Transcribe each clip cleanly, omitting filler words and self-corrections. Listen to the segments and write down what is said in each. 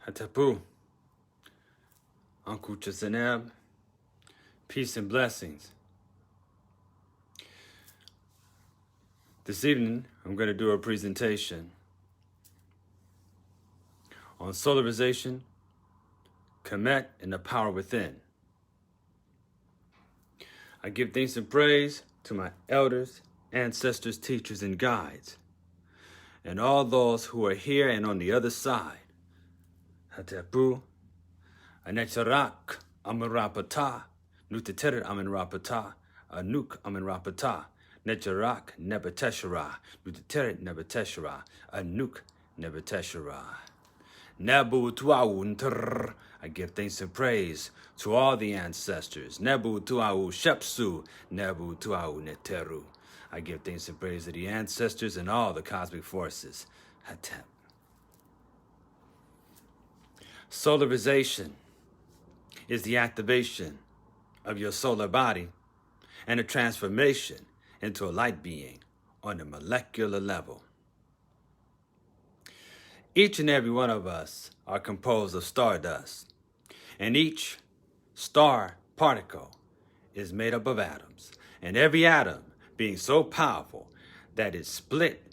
Hatapu, Uncle Chasanab, peace and blessings. This evening, I'm going to do a presentation on Solarization, Kemet, and the power within. I give thanks and praise to my elders, ancestors, teachers, and guides, and all those who are here and on the other side. Hatapu, Anecharak, Amarapata, Nutater Amanrapata, Anuk Amanrapata, Necharak Nebeteshara, Nutater Nebeteshara, Anuk Nebeteshara. Nebu Tuaunter. I give thanks and praise to all the ancestors. Nebu Tuau Shepsu, Nebu Tuau Neteru. I give thanks and praise to the ancestors and all the cosmic forces. Hatep. Solarization is the activation of your solar body and a transformation into a light being on a molecular level. Each and every one of us are composed of stardust, and each star particle is made up of atoms, and every atom being so powerful that its split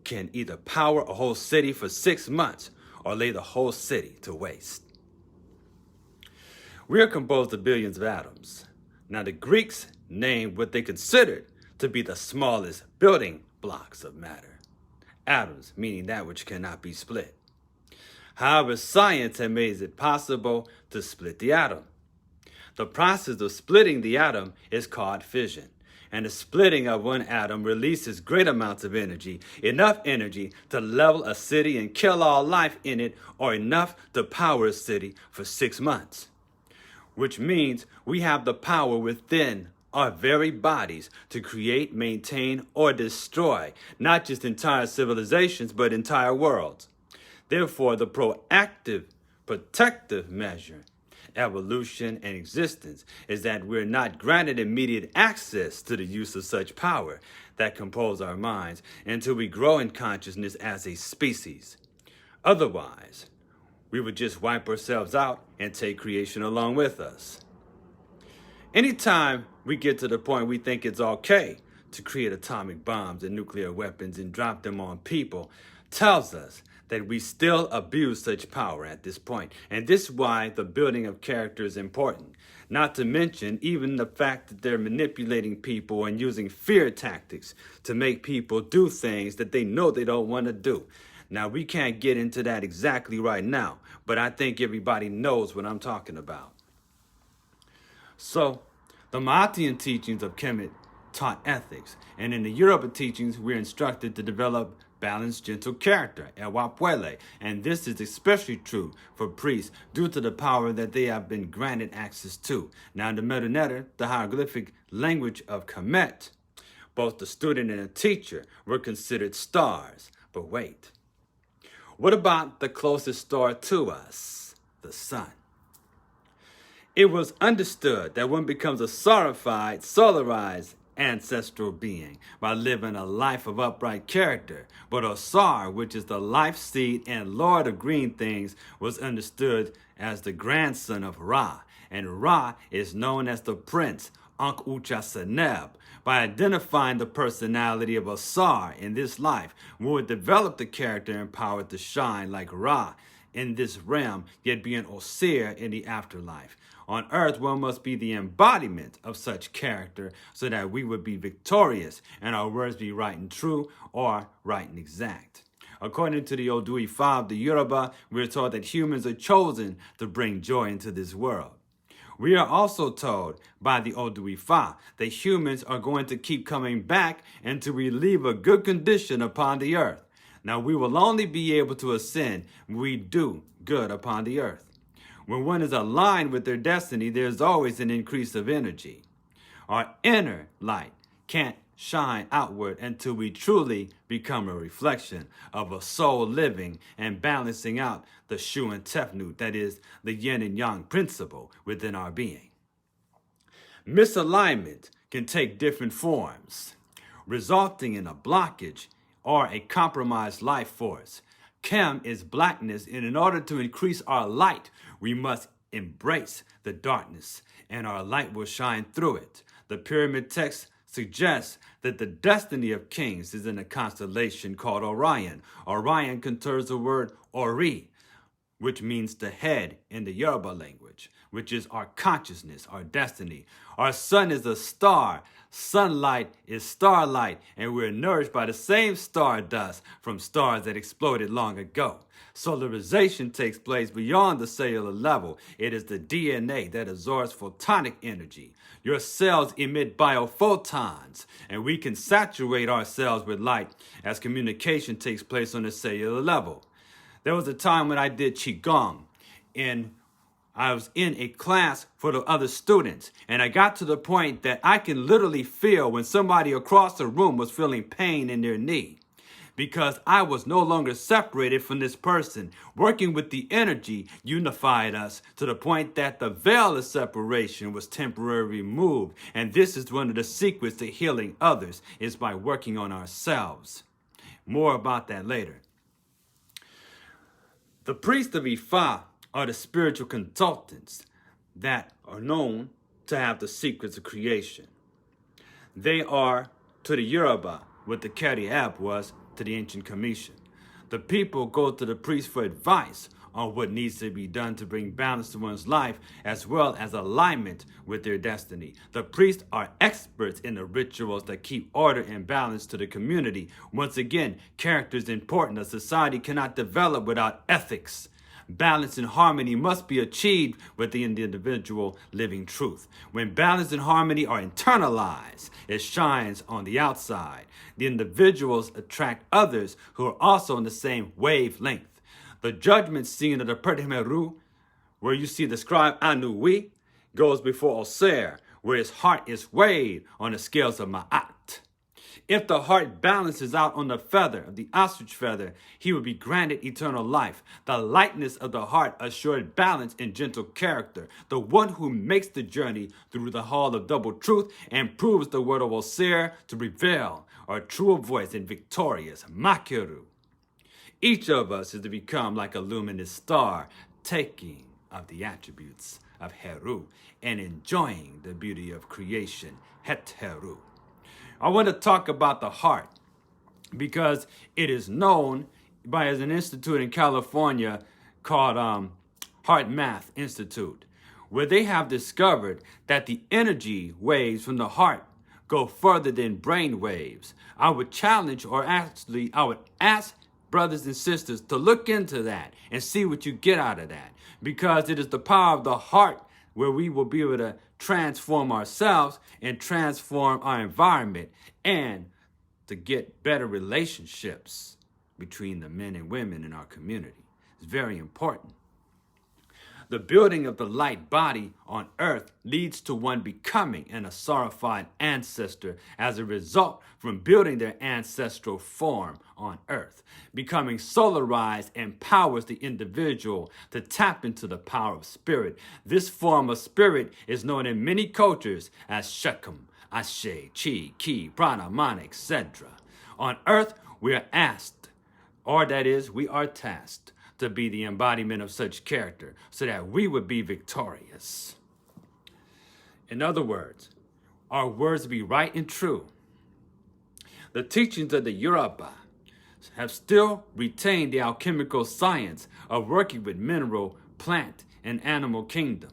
can either power a whole city for 6 months or lay the whole city to waste. We are composed of billions of atoms. Now the Greeks named what they considered to be the smallest building blocks of matter. Atoms, meaning that which cannot be split. However, science has made it possible to split the atom. The process of splitting the atom is called fission. And the splitting of one atom releases great amounts of energy, enough energy to level a city and kill all life in it, or enough to power a city for 6 months. Which means we have the power within our very bodies to create, maintain, or destroy not just entire civilizations, but entire worlds. Therefore, the proactive, protective measure, evolution, and existence is that we're not granted immediate access to the use of such power that compose our minds until we grow in consciousness as a species. Otherwise, we would just wipe ourselves out and take creation along with us. Anytime we get to the point we think it's okay to create atomic bombs and nuclear weapons and drop them on people, tells us that we still abuse such power at this point. And this is why the building of character is important. Not to mention even the fact that they're manipulating people and using fear tactics to make people do things that they know they don't want to do. Now, we can't get into that exactly right now, but I think everybody knows what I'm talking about. So, the Maatian teachings of Kemet taught ethics, and in the Yoruba teachings, we're instructed to develop balanced, gentle character, ewapuele, and this is especially true for priests due to the power that they have been granted access to. Now, in the Medunetter, the hieroglyphic language of Kemet, both the student and the teacher were considered stars. But wait, what about the closest star to us, the sun? It was understood that one becomes a solarized ancestral being by living a life of upright character. But Osar, which is the life seed and lord of green things, was understood as the grandson of Ra. And Ra is known as the prince, Ankh Uchaseneb. By identifying the personality of Osar in this life, one would develop the character and power to shine like Ra in this realm, yet being Osir in the afterlife. On earth, one must be the embodiment of such character so that we would be victorious and our words be right and true or right and exact. According to the Odui 5, the Yoruba, we're told that humans are chosen to bring joy into this world. We are also told by the Odui 5 that humans are going to keep coming back and to relieve a good condition upon the earth. Now, we will only be able to ascend when we do good upon the earth. When one is aligned with their destiny, there's always an increase of energy. Our inner light can't shine outward until we truly become a reflection of a soul living and balancing out the Shu and Tefnut, that is, the yin and yang principle within our being. Misalignment can take different forms, resulting in a blockage or a compromised life force. Kem is blackness, and in order to increase our light, we must embrace the darkness, and our light will shine through it. The pyramid text suggests that the destiny of kings is in a constellation called Orion. Orion contains the word Ori, which means the head in the Yoruba language, which is our consciousness, our destiny. Our sun is a star. Sunlight is starlight, and we're nourished by the same stardust from stars that exploded long ago. Solarization takes place beyond the cellular level. It is the DNA that absorbs photonic energy. Your cells emit biophotons, and we can saturate our cells with light as communication takes place on the cellular level. There was a time when I did Qigong, and I was in a class for the other students, and I got to the point that I can literally feel when somebody across the room was feeling pain in their knee, because I was no longer separated from this person. Working with the energy unified us to the point that the veil of separation was temporarily removed, and this is one of the secrets to healing others, is by working on ourselves. More about that later. The priests of Ifa are the spiritual consultants that are known to have the secrets of creation. They are to the Yoruba what the Keriab was to the ancient Commission. The people go to the priest for advice on what needs to be done to bring balance to one's life, as well as alignment with their destiny. The priests are experts in the rituals that keep order and balance to the community. Once again, character is important. A society cannot develop without ethics. Balance and harmony must be achieved within the individual living truth. When balance and harmony are internalized, it shines on the outside. The individuals attract others who are also on the same wavelength. The judgment scene of the Pertemeru, where you see the scribe Anui, goes before Oser, where his heart is weighed on the scales of Ma'at. If the heart balances out on the feather of the ostrich feather, he will be granted eternal life. The lightness of the heart assured balance and gentle character. The one who makes the journey through the hall of double truth and proves the word of Osir to prevail, are true voice and victorious Makiru. Each of us is to become like a luminous star, taking of the attributes of Heru and enjoying the beauty of creation, Het Heru. I want to talk about the heart because it is known by an institute in California called Heart Math Institute, where they have discovered that the energy waves from the heart go further than brain waves. I would ask brothers and sisters to look into that and see what you get out of that, because it is the power of the heart where we will be able to transform ourselves and transform our environment, and to get better relationships between the men and women in our community. It's very important. The building of the light body on earth leads to one becoming an asarified ancestor as a result from building their ancestral form on earth. Becoming solarized empowers the individual to tap into the power of spirit. This form of spirit is known in many cultures as Shekhem, Ashe, Chi, Ki, Prana, Mana, etc. On earth, we are asked, or that is, we are tasked, to be the embodiment of such character so that we would be victorious. In other words, our words be right and true. The teachings of the Yoruba have still retained the alchemical science of working with mineral, plant, and animal kingdom.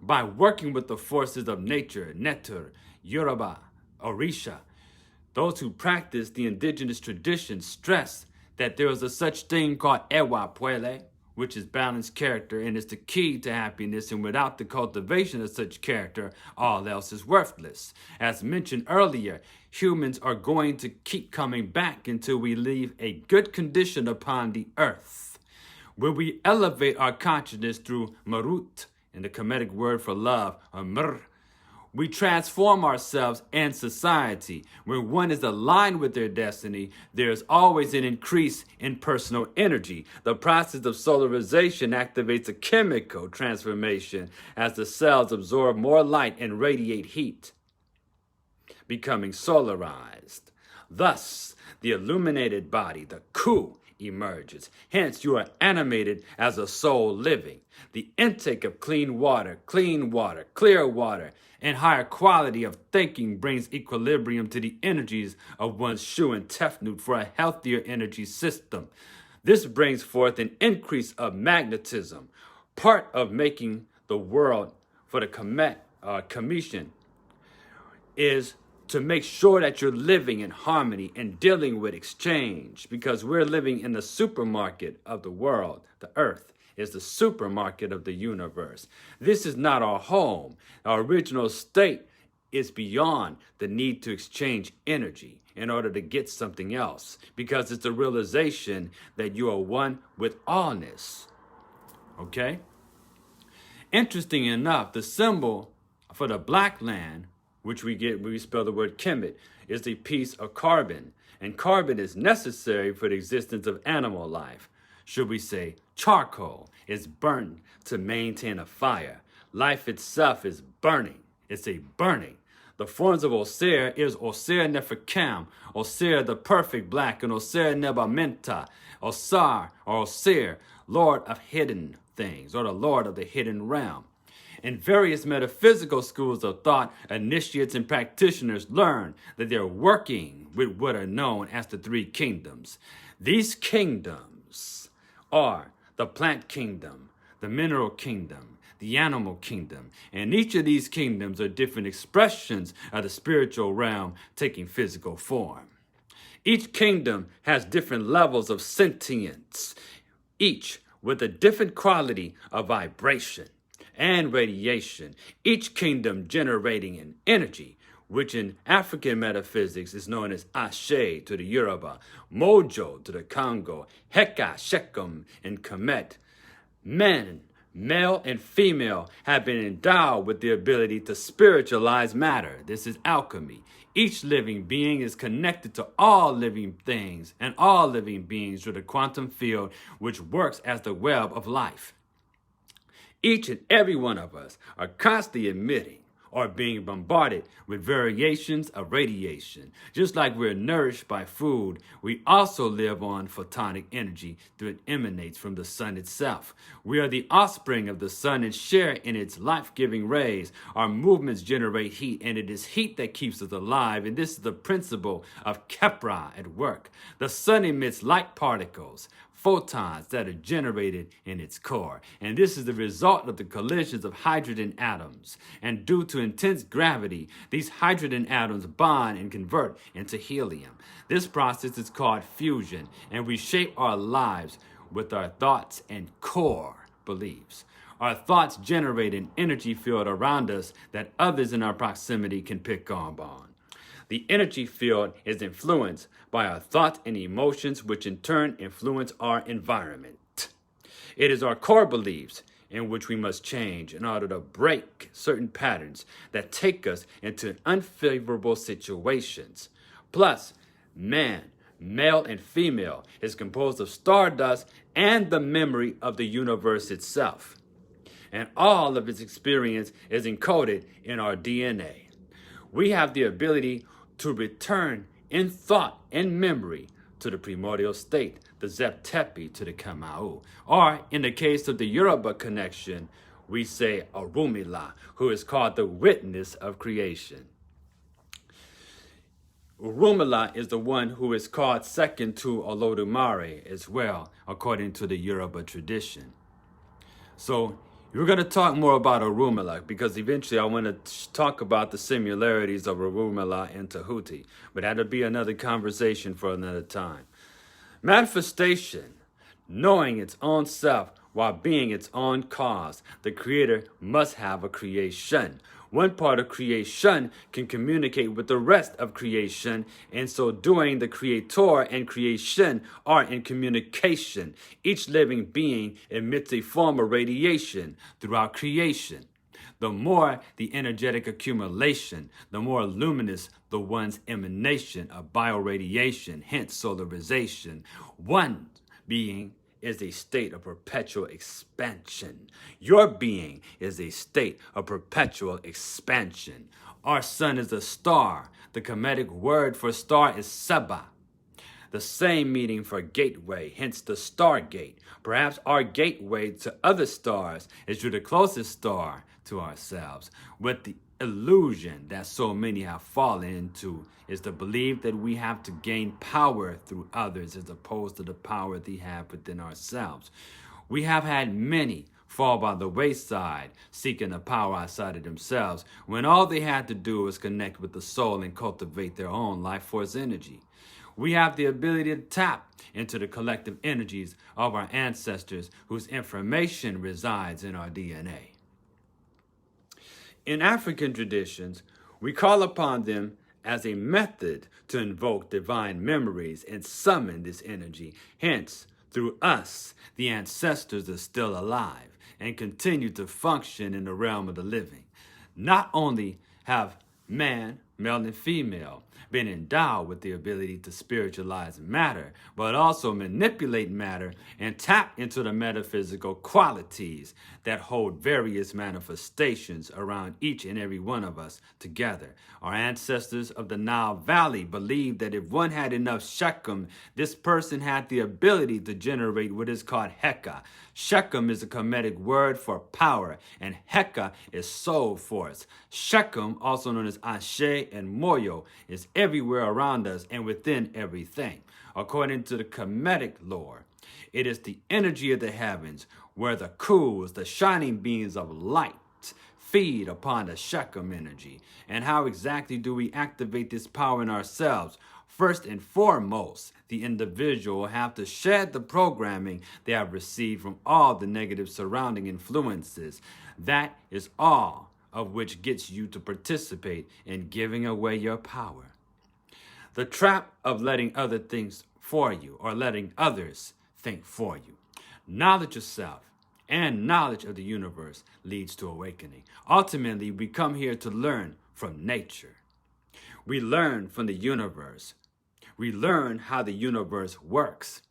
By working with the forces of nature, Netur, Yoruba, Orisha, those who practice the indigenous traditions stress that there is a such thing called Ewa Puele, which is balanced character and is the key to happiness, and without the cultivation of such character, all else is worthless. As mentioned earlier, humans are going to keep coming back until we leave a good condition upon the earth, where we elevate our consciousness through marut, and the Kemetic word for love, or mr. We transform ourselves and society. When one is aligned with their destiny, there is always an increase in personal energy. The process of solarization activates a chemical transformation as the cells absorb more light and radiate heat, becoming solarized. Thus, the illuminated body, the Ku, emerges. Hence, you are animated as a soul living. The intake of clean water, clear water, and higher quality of thinking brings equilibrium to the energies of one's shu and tefnut for a healthier energy system. This brings forth an increase of magnetism, part of making the world for the commission is to make sure that you're living in harmony and dealing with exchange, because we're living in the supermarket of the world. The earth is the supermarket of the universe. This is not our home. Our original state is beyond the need to exchange energy in order to get something else, because it's the realization that you are one with allness. Okay? Interesting enough, the symbol for the black land, which we get when we spell the word Kemet, is a piece of carbon. And carbon is necessary for the existence of animal life. Should we say charcoal is burned to maintain a fire. Life itself is burning. It's a burning. The forms of Osir is Osir Neferkam, Osir the perfect black, and Osir Nebamenta, Osar or Osir, Lord of hidden things, or the Lord of the hidden realm. In various metaphysical schools of thought, initiates and practitioners learn that they're working with what are known as the three kingdoms. These kingdoms are the plant kingdom, the mineral kingdom, the animal kingdom. And each of these kingdoms are different expressions of the spiritual realm taking physical form. Each kingdom has different levels of sentience, each with a different quality of vibration and radiation, each kingdom generating an energy, which in African metaphysics is known as Ashe to the Yoruba, Mojo to the Congo, Heka, Shechem, and Kemet. Men, male and female, have been endowed with the ability to spiritualize matter. This is alchemy. Each living being is connected to all living things and all living beings through the quantum field, which works as the web of life. Each and every one of us are constantly emitting or being bombarded with variations of radiation. Just like we're nourished by food, we also live on photonic energy that emanates from the sun itself. We are the offspring of the sun and share in its life-giving rays. Our movements generate heat, and it is heat that keeps us alive, and this is the principle of Kepra at work. The sun emits light particles, photons that are generated in its core. And this is the result of the collisions of hydrogen atoms. And due to intense gravity, these hydrogen atoms bond and convert into helium. This process is called fusion, and we shape our lives with our thoughts and core beliefs. Our thoughts generate an energy field around us that others in our proximity can pick up on. The energy field is influenced by our thoughts and emotions, which in turn influence our environment. It is our core beliefs in which we must change in order to break certain patterns that take us into unfavorable situations. Plus, man, male and female, is composed of stardust and the memory of the universe itself. And all of its experience is encoded in our DNA. We have the ability to return in thought and memory to the primordial state, the Zeptepi to the Kamau. Or, in the case of the Yoruba connection, we say Orunmila, who is called the witness of creation. Orunmila is the one who is called second to Olodumare as well, according to the Yoruba tradition. So, we're going to talk more about Orunmila, because eventually I want to talk about the similarities of Orunmila and Tahuti, but that'll be another conversation for another time. Manifestation, knowing its own self while being its own cause. The creator must have a creation. One part of creation can communicate with the rest of creation, and so doing, the creator and creation are in communication. Each living being emits a form of radiation throughout creation. The more the energetic accumulation, the more luminous the one's emanation of bioradiation, hence solarization. One being is a state of perpetual expansion. Your being is a state of perpetual expansion. Our sun is a star. The Kemetic word for star is Seba. the same meaning for gateway, hence the stargate. Perhaps our gateway to other stars is through the closest star to ourselves, with the illusion that so many have fallen into is the belief that we have to gain power through others as opposed to the power they have within ourselves. We have had many fall by the wayside, seeking the power outside of themselves, when all they had to do was connect with the soul and cultivate their own life force energy. We have the ability to tap into the collective energies of our ancestors whose information resides in our DNA. In African traditions, we call upon them as a method to invoke divine memories and summon this energy. Hence, through us, the ancestors are still alive and continue to function in the realm of the living. Not only have man, male and female, been endowed with the ability to spiritualize matter, but also manipulate matter and tap into the metaphysical qualities that hold various manifestations around each and every one of us together. Our ancestors of the Nile Valley believed that if one had enough Shechem, this person had the ability to generate what is called Heka. Shechem is a Kemetic word for power, and Heka is soul force. Shechem, also known as Ashe and Moyo, is everywhere around us and within everything. According to the Kemetic lore, it is the energy of the heavens where the Khus, the shining beings of light, feed upon the Shechem energy. And how exactly do we activate this power in ourselves? First and foremost, the individual will have to shed the programming they have received from all the negative surrounding influences. That is all of which gets you to participate in giving away your power. The trap of letting other things for you or letting others think for you. Knowledge of self and knowledge of the universe leads to awakening. Ultimately, we come here to learn from nature. We learn from the universe. We learn how the universe works.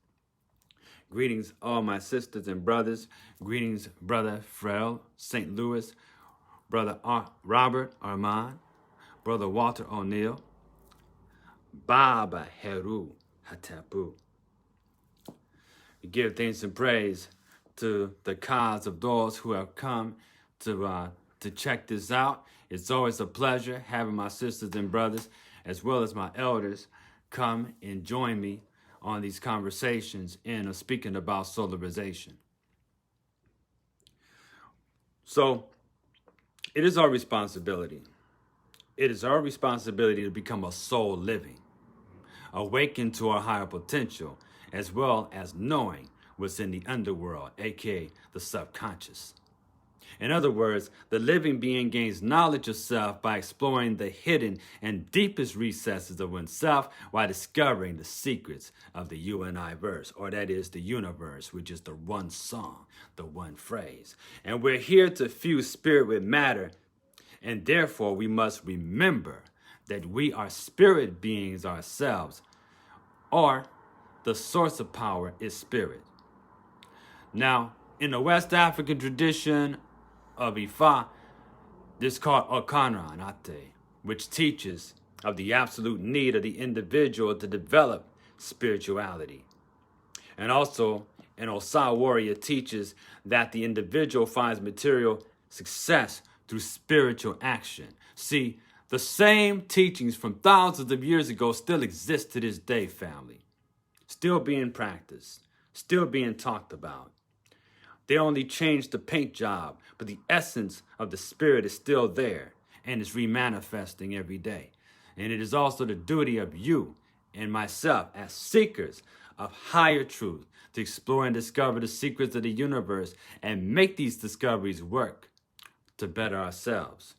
Greetings, all my sisters and brothers. Greetings, Brother Frel, St. Louis, Brother Robert Armand, Brother Walter O'Neill, Baba Heru Hatapu. We give thanks and praise to the cause of those who have come to check this out. It's always a pleasure having my sisters and brothers, as well as my elders, come and join me on these conversations and speaking about solarization. So, it is our responsibility. It is our responsibility to become a soul living, awaken to our higher potential, as well as knowing what's in the underworld, aka the subconscious. In other words, the living being gains knowledge of self by exploring the hidden and deepest recesses of oneself while discovering the secrets of the you and I verse, or that is the universe, which is the one song, the one phrase. And we're here to fuse spirit with matter, and therefore we must remember that we are spirit beings ourselves, or the source of power is spirit. Now, in the West African tradition of Ifa, this is called Okana Anate, which teaches of the absolute need of the individual to develop spirituality. And also, an Osa warrior teaches that the individual finds material success through spiritual action. See, the same teachings from thousands of years ago still exist to this day, family. Still being practiced, still being talked about. They only changed the paint job, but the essence of the spirit is still there and is remanifesting every day. And it is also the duty of you and myself as seekers of higher truth to explore and discover the secrets of the universe and make these discoveries work to better ourselves.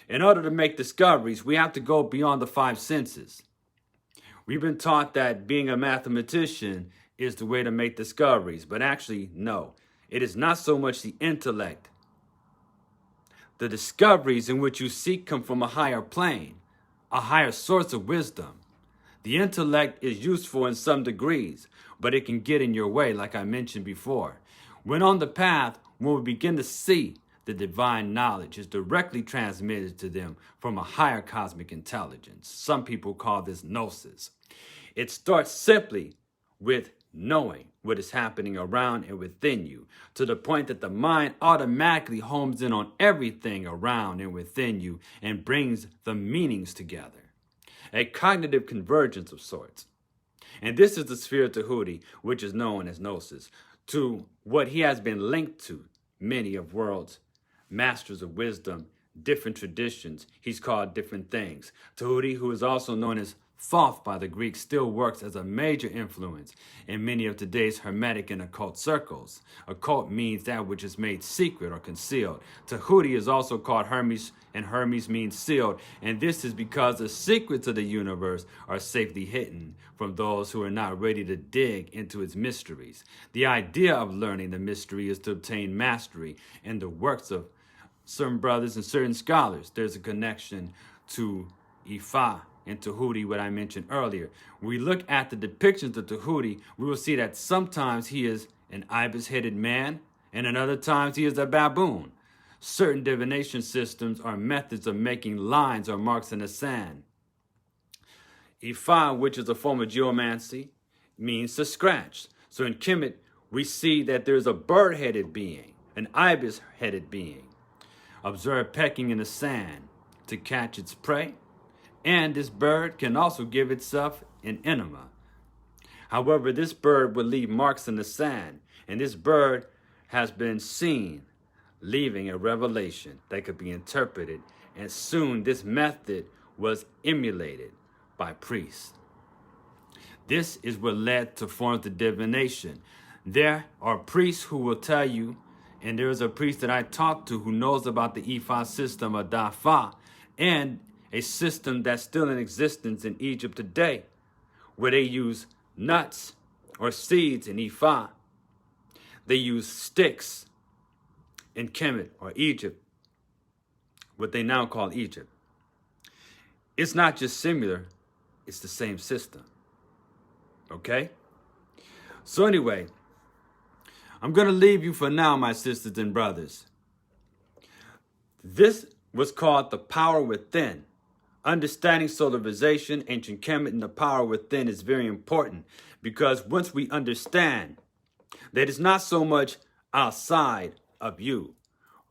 In order to make discoveries, we have to go beyond the five senses. We've been taught that being a mathematician is the way to make discoveries, but actually, no. It is not so much the intellect. The discoveries in which you seek come from a higher plane, a higher source of wisdom. The intellect is useful in some degrees, but it can get in your way, like I mentioned before. When on the path, when we begin to see the divine knowledge is directly transmitted to them from a higher cosmic intelligence. Some people call this gnosis. It starts simply with knowing what is happening around and within you, to the point that the mind automatically homes in on everything around and within you and brings the meanings together. A cognitive convergence of sorts. And this is the sphere Tahuti, which is known as Gnosis, to what he has been linked to, many of world's masters of wisdom, different traditions. He's called different things. Tahuti, who is also known as Thoth by the Greeks, still works as a major influence in many of today's hermetic and occult circles. Occult means that which is made secret or concealed. Tahuti is also called Hermes, and Hermes means sealed, and this is because the secrets of the universe are safely hidden from those who are not ready to dig into its mysteries. The idea of learning the mystery is to obtain mastery in the works of certain brothers and certain scholars. There's a connection to Ifa and Tahuti, what I mentioned earlier. When we look at the depictions of Tahuti, we will see that sometimes he is an ibis-headed man, and in other times he is a baboon. Certain divination systems are methods of making lines or marks in the sand. Ifa, which is a form of geomancy, means to scratch. So in Kemet, we see that there's a bird-headed being, an ibis-headed being, observed pecking in the sand to catch its prey. And this bird can also give itself an enema. However, this bird will leave marks in the sand, and this bird has been seen leaving a revelation that could be interpreted, and soon this method was emulated by priests. This is what led to forms of divination. There are priests who will tell you, and there is a priest that I talked to who knows about the Ifa system of Dafa, and a system that's still in existence in Egypt today, where they use nuts or seeds in Ifa. They use sticks in Kemet or Egypt, what they now call Egypt. It's not just similar, it's the same system. Okay? So anyway, I'm going to leave you for now, my sisters and brothers. This was called the power within. Understanding solarization, ancient Kemet, and the power within is very important, because once we understand that it's not so much outside of you,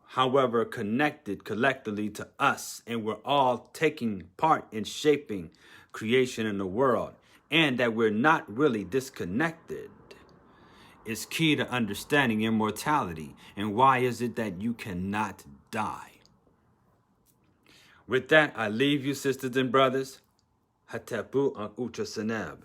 however connected collectively to us, and we're all taking part in shaping creation in the world, and that we're not really disconnected, is key to understanding immortality. And why is it that you cannot die? With that, I leave you, sisters and brothers. Hatepu Ucha Seneb.